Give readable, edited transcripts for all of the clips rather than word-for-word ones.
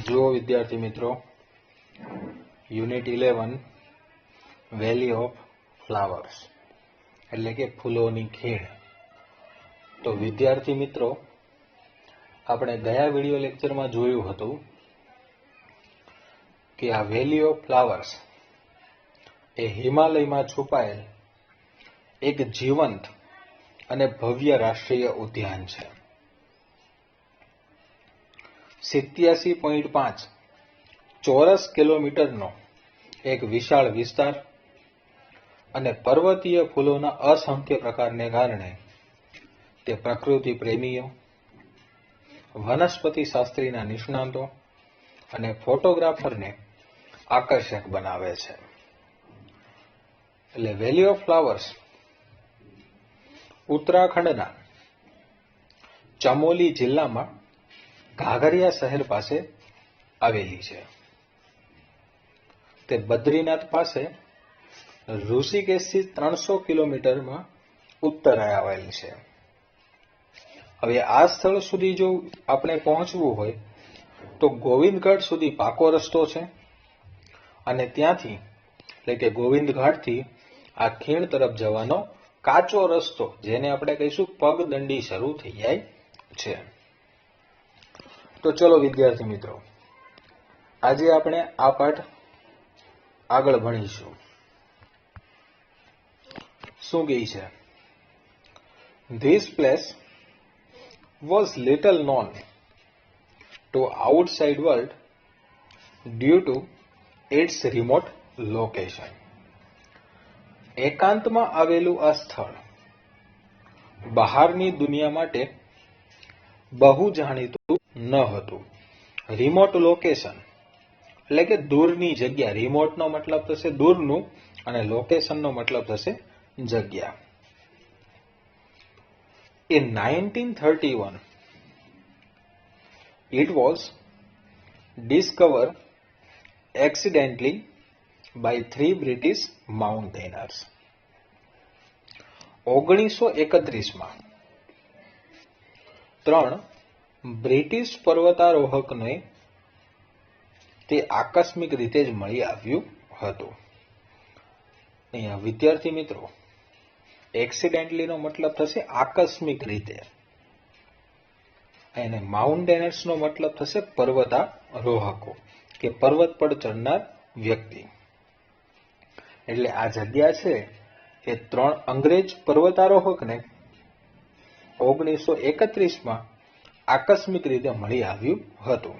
જુઓ વિદ્યાર્થી મિત્રો, યુનિટ 11 વેલી ઓફ ફ્લાવર્સ એટલે કે ફૂલોની ખીણ. તો વિદ્યાર્થી મિત્રો, આપણે ગયા વિડિયો લેક્ચરમાં જોયું હતું કે આ વેલી ઓફ ફ્લાવર્સ એ હિમાલયમાં છુપાયેલ એક જીવંત અને ભવ્ય રાષ્ટ્રીય ઉદ્યાન છે. 87.5 ચોરસ કિલોમીટરનો એક વિશાળ વિસ્તાર અને પર્વતીય ફૂલોના અસંખ્ય પ્રકારને કારણે તે પ્રકૃતિ પ્રેમીઓ, વનસ્પતિ શાસ્ત્રીના નિષ્ણાતો અને ફોટોગ્રાફરને આકર્ષક બનાવે છે. એટલે વેલી ઓફ ફ્લાવર્સ ઉત્તરાખંડના ચમોલી જિલ્લામાં ઘાઘરિયા શહેર પાસે આવેલી છે. તે બદ્રીનાથ પાસે ઋષિકેશથી 300 કિલોમીટરમાં ઉત્તરે આવેલ છે. હવે આ સ્થળ સુધી જો આપણે પહોંચવું હોય તો ગોવિંદઘાટ સુધી પાકો રસ્તો છે અને ત્યાંથી એટલે કે ગોવિંદઘાટથી આ ખીણ તરફ જવાનો કાચો રસ્તો, જેને આપણે કહીશું પગદંડી, શરૂ થઈ જાય છે. તો ચલો વિદ્યાર્થી મિત્રો, આજે આપણે આ પાઠ આગળ ભણીશું. શું કહે છે? This place was little known to outside world due to its remote location. એકાંતમાં આવેલું આ સ્થળ બહારની દુનિયા માટે બહુ જાણીતું ન હતું. રિમોટ લોકેશન એટલે કે દૂરની જગ્યા. રિમોટનો મતલબ થશે દૂરનું અને લોકેશનનો મતલબ થશે જગ્યા. In 1931, it was discovered accidentally by 3 British mountaineers. 1931માં 3 British પર્વતારોહકને તે આકસ્મિક રીતે જ મળી આવ્યું હતું. અહીંયા વિદ્યાર્થી મિત્રો, એક્સિડેન્ટલી નો મતલબ થશે આકસ્મિક રીતે અને માઉન્ટેનર્સ નો મતલબ થશે પર્વતારોહકો કે પર્વત પર ચડનાર વ્યક્તિ. એટલે આ જગ્યા છે એ 3 અંગ્રેજ પર્વતારોહકને 1931માં આકસ્મિક રીતે મળી આવ્યું હતું.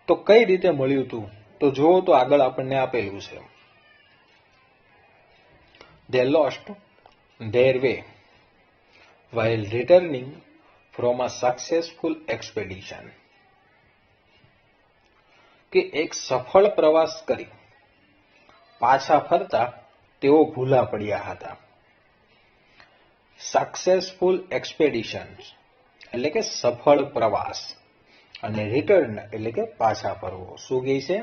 તો કઈ રીતે મળ્યું હતું તો જુઓ, તો આગળ આપણને આપેલું છે. They lost their way while returning from a successful expedition. કે એક સફળ પ્રવાસ કરી પાછા ફરતા તેઓ ભૂલા પડ્યા હતા. સક્સેસફુલ એક્સપેડિશન એટલે કે સફળ પ્રવાસ અને રિટર્ન એટલે કે પાછા ફરવો. શું કહે છે?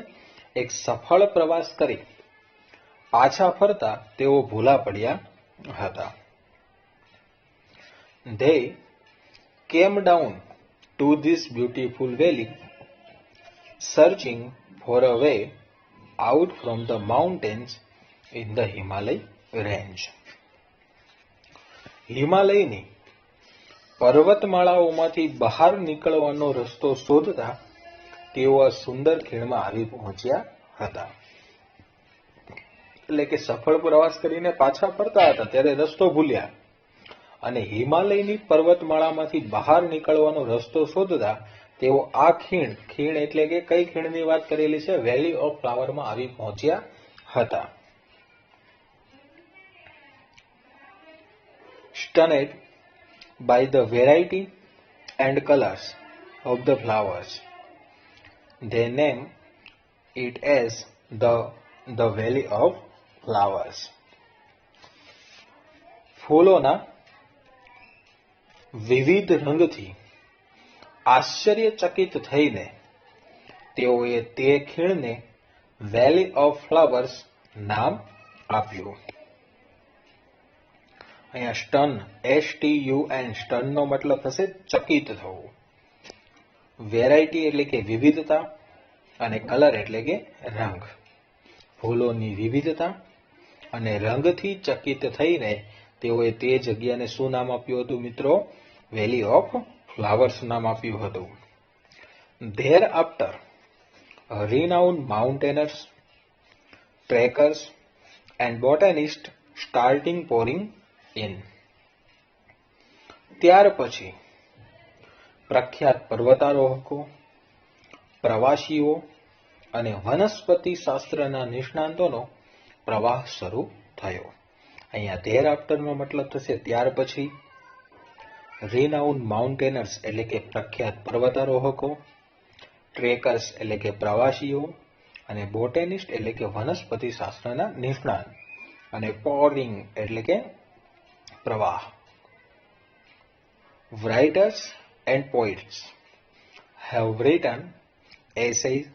એક સફળ પ્રવાસ કરી પાછા ફરતા તેઓ ભૂલા પડ્યા હતા. They came down to this beautiful valley searching for a way out from the mountains in the Himalaya range. હિમાલયની પર્વતમાળાઓમાંથી બહાર નીકળવાનો રસ્તો શોધતા તેઓ આ સુંદર ખીણમાં આવી પહોંચ્યા હતા. એટલે કે સફળ પ્રવાસ કરીને પાછા ફરતા હતા ત્યારે રસ્તો ભૂલ્યા અને હિમાલયની પર્વતમાળામાંથી બહાર નીકળવાનો રસ્તો શોધતા તેઓ આ ખીણ એટલે કે કઈ ખીણની વાત કરેલી છે? વેલી ઓફ ફ્લાવરમાં આવી પહોંચ્યા હતા. Stunned by the variety and colors of the flowers, they name it as the Valley of Flowers. ફૂલોના વિવિધ રંગથી આશ્ચર્યચકિત થઈને તેઓએ તે ખીણને વેલી ઓફ ફ્લાવર્સ નામ આપ્યું. અહીંયા સ્ટન, STUN, સ્ટનનો મતલબ થશે ચકિત થવું. વેરાયટી એટલે કે વિવિધતા અને કલર એટલે કે રંગ. ફૂલોની વિવિધતા અને રંગથી ચકિત થઈને તેઓએ તે જગ્યાને શું નામ આપ્યું હતું મિત્રો? વેલી ઓફ ફ્લાવર્સ નામ આપ્યું હતું. Thereafter, renowned mountaineers, trekkers and botanists starting pouring in. ત્યાર પછી પ્રખ્યાત પર્વતારોહકો, પ્રવાસીઓ અને વનસ્પતિ શાસ્ત્રના નિષ્ણાંતોનો પ્રવાહ શરૂ થયો. અહીંયા thereafter નો મતલબ થશે ત્યાર પછી. renowned mountaineers એટલે કે પ્રખ્યાત પર્વતારોહકો, ટ્રેકર્સ એટલે કે પ્રવાસીઓ અને બોટેનિસ્ટ એટલે કે વનસ્પતિ શાસ્ત્રના નિષ્ણાત અને પોરિંગ એટલે કે પ્રવાહ. Writers and poets have written essays,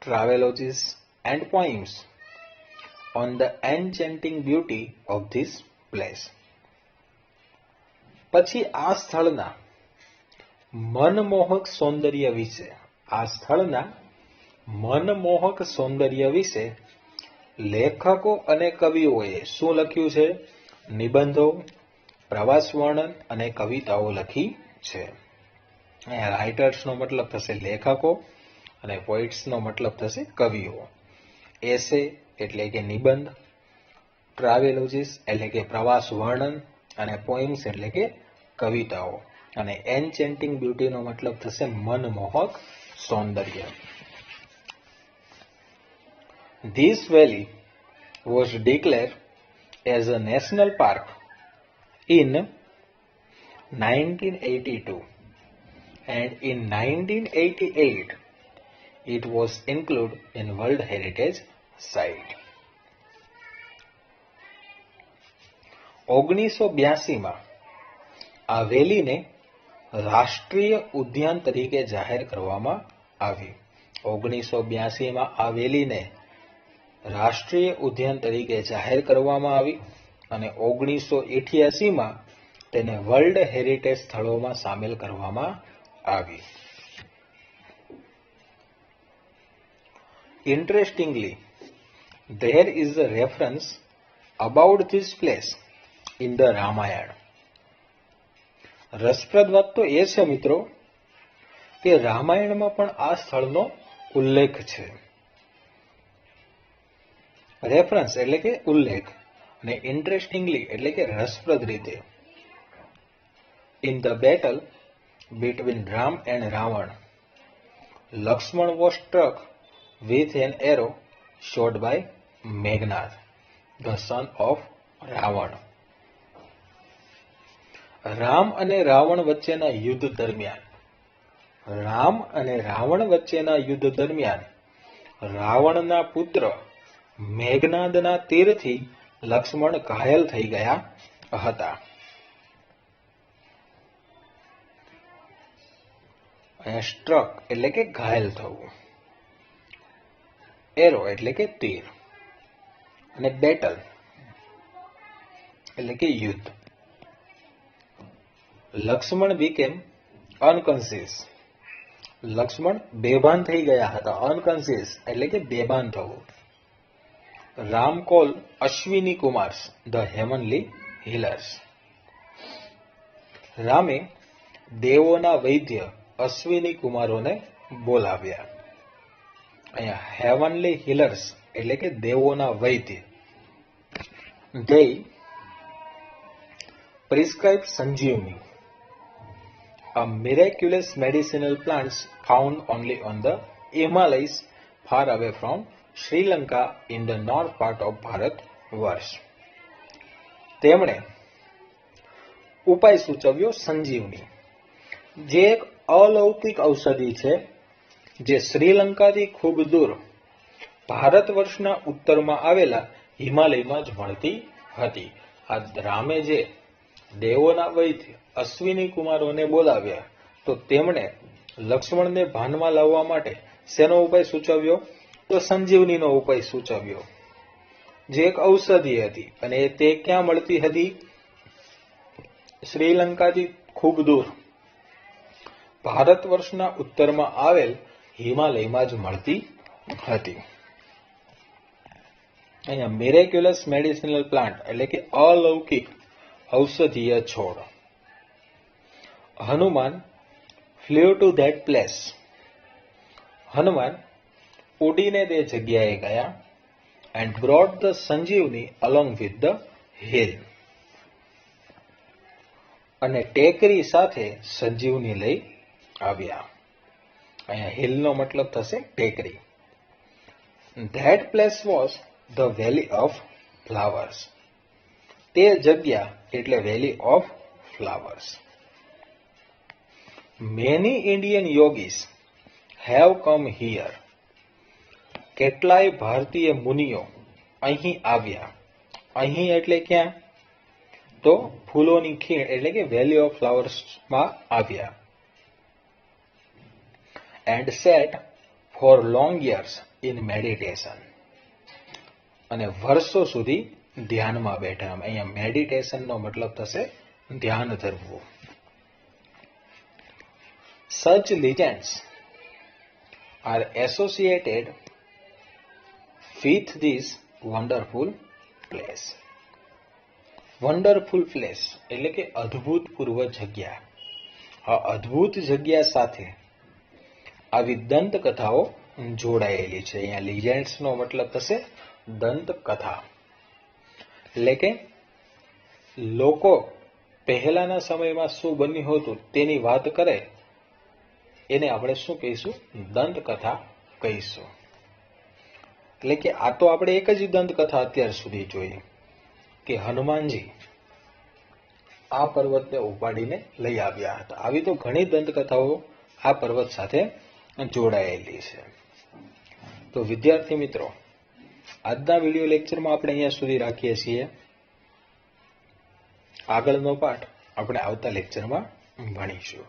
travelogues and poems on the enchanting beauty of this place. પછી આ સ્થળના મનમોહક સૌંદર્ય વિશે લેખકો અને કવિઓએ શું લખ્યું છે? નિબંધો, પ્રવાસ વર્ણન અને કવિતાઓ લખી છે. અહીંયા રાઇટર્સ નો મતલબ થશે લેખકો અને પોઇટ્સ નો મતલબ થશે કવિઓ. એસે એટલે કે નિબંધ, ટ્રાવેલોજીસ એટલે કે પ્રવાસ વર્ણન અને પોઈમ્સ એટલે કે કવિતાઓ અને એન્ચેન્ટિંગ બ્યુટી નો મતલબ થશે મનમોહક સૌંદર્ય. This valley was declared as a national park in 1982 and in 1988 it was included in World Heritage Site. 1982 આ વેલીને રાષ્ટ્રીય ઉદ્યાન તરીકે જાહેર કરવામાં આવી. 1982 આ વેલીને રાષ્ટ્રીય ઉદ્યાન તરીકે જાહેર કરવામાં આવી અને 1988 તેને વર્લ્ડ હેરિટેજ સ્થળોમાં સામેલ કરવામાં આવી. Interestingly, there is a reference about this place in the Ramayana. રસપ્રદ વાત તો એ છે મિત્રો કે રામાયણમાં પણ આ સ્થળનો ઉલ્લેખ છે. રેફરન્સ એટલે કે ઉલ્લેખ અને ઇન્ટરેસ્ટિંગલી એટલે કે રસપ્રદ રીતે. In the battle between Ram and Ravan, Lakshman was struck with an arrow shot by Meghnad, the son of Ravan. Ram અને રાવણ વચ્ચેના યુદ્ધ દરમિયાન રાવણના પુત્ર મેઘનાદના તીરથી લક્ષ્મણ ઘાયલ થઈ ગયા હતા. સ્ટ્રક એટલે કે ઘાયલ થવું, એરો એટલે કે તીર અને બેટલ એટલે કે યુદ્ધ. લક્ષ્મણ બીકેમ અનકોન્શિયસ, લક્ષ્મણ બેભાન થઈ ગયા હતા. અનકોન્શિયસ એટલે કે બેભાન થવું. Ram call Ashwini કુમાર્સ the heavenly હીલર્સ, રામે દેવોના વૈદ્ય અશ્વિની કુમારોને બોલાવ્યા. અહીંયા હેવનલી હીલર્સ એટલે કે દેવોના વૈદ્ય. they prescribed sanjeevani, a miraculous medicinal plants found only on the Himalayas far away from Sri Lanka in the north part of Bharatvarsh. તેમણે ઉપાય સૂચવ્યો સંજીવની, જે એક અલૌકિક ઔષધિ છે જે શ્રીલંકાથી ખૂબ દૂર ભારત વર્ષના ઉત્તરમાં આવેલા હિમાલયમાં જ મળતી હતી. આ રામે જે દેવોના વૈદ્ય અશ્વિની કુમારોને બોલાવ્યા તો તેમણે લક્ષ્મણને ભાનમાં લાવવા માટે શેનો ઉપાય સૂચવ્યો? તો સંજીવનીનો ઉપાય સૂચવ્યો, જે એક ઔષધિ હતી અને તે ક્યાં મળતી હતી? શ્રીલંકાથી ખૂબ દૂર ભારત વર્ષના ઉત્તરમાં આવેલ હિમાલયમાં જ મળતી હતી. અહીંયા મિરેક્યુલસ મેડિસિનલ પ્લાન્ટ એટલે કે અલૌકિક ઔષધીય છોડ. Hanuman flew to that place. Hanuman ઉડીને તે જગ્યાએ ગયા. And brought the Sanjeevani along with the hill. અને ટેકરી સાથે સંજીવની લઈ આવ્યા. અહીંયા હિલનો મતલબ થશે ટેકરી. That place was the valley of flowers. તે જગ્યા એટલે valley of flowers. Many Indian yogis have come here. કેટલાય ભારતીય મુનિઓ અહીં આવ્યા. અહીં એટલે ક્યાં? તો ફૂલોની ખીણ એટલે કે વેલી ઓફ ફ્લાવર્સમાં આવ્યા. And set four long years in meditation. અને વર્ષો સુધી ધ્યાનમાં બેઠા. અહીંયા મેડિટેશનનો મતલબ થશે ધ્યાન ધરવું. Such legends are associated with this wonderful place. Wonderful place એટલે કે અદ્ભુતપૂર્વ જગ્યા. આ અદ્ભુત જગ્યા સાથે આવી દંતકથાઓ જોડાયેલી છે. અહીંયા લિજેન્ડ્સનો મતલબ થશે દંતકથા. એટલે કે લોકો પહેલાના સમયમાં શું બન્યું હતું તેની વાત કરે એને આપણે શું કહીશું? દંતકથા કહીશું. એટલે કે આ તો આપણે એક જ દંતકથા અત્યાર સુધી જોઈ કે હનુમાનજી આ પર્વતને ઉપાડીને લઈ આવ્યા હતા. આવી તો ઘણી દંતકથાઓ આ પર્વત સાથે જોડાયેલી છે. તો વિદ્યાર્થી મિત્રો, આજના વિડીયો લેક્ચરમાં આપણે અહીંયા સુધી રાખીએ છીએ. આગળનો પાઠ આપણે આવતા લેક્ચરમાં ભણીશું.